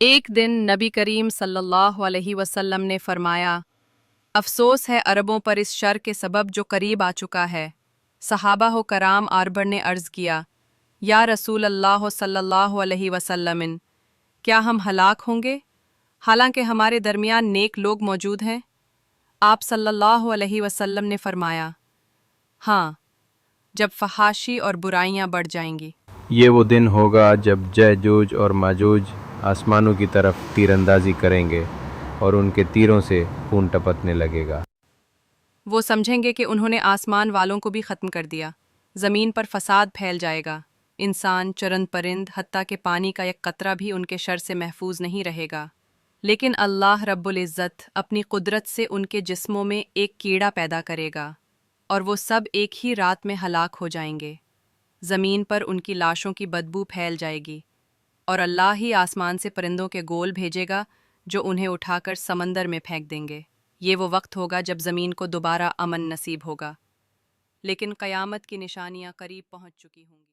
ایک دن نبی کریم صلی اللہ علیہ وسلم نے فرمایا، افسوس ہے عربوں پر اس شر کے سبب جو قریب آ چکا ہے۔ صحابہ و کرام آربر نے عرض کیا، یا رسول اللہ صلی اللہ علیہ وسلم، کیا ہم ہلاک ہوں گے حالانکہ ہمارے درمیان نیک لوگ موجود ہیں؟ آپ صلی اللہ علیہ وسلم نے فرمایا، ہاں، جب فحاشی اور برائیاں بڑھ جائیں گی۔ یہ وہ دن ہوگا جب یأجوج اور ماجوج آسمانوں کی طرف تیر اندازی کریں گے اور ان کے تیروں سے خون ٹپکنے لگے گا۔ وہ سمجھیں گے کہ انہوں نے آسمان والوں کو بھی ختم کر دیا، زمین پر فساد پھیل جائے گا، انسان، چرند پرند، حتیٰ کہ پانی کا ایک قطرہ بھی ان کے شر سے محفوظ نہیں رہے گا۔ لیکن اللہ رب العزت اپنی قدرت سے ان کے جسموں میں ایک کیڑا پیدا کرے گا اور وہ سب ایک ہی رات میں ہلاک ہو جائیں گے۔ زمین پر ان کی لاشوں کی بدبو پھیل جائے گی اور اللہ ہی آسمان سے پرندوں کے گول بھیجے گا جو انہیں اٹھا کر سمندر میں پھینک دیں گے۔ یہ وہ وقت ہوگا جب زمین کو دوبارہ امن نصیب ہوگا، لیکن قیامت کی نشانیاں قریب پہنچ چکی ہوں گی۔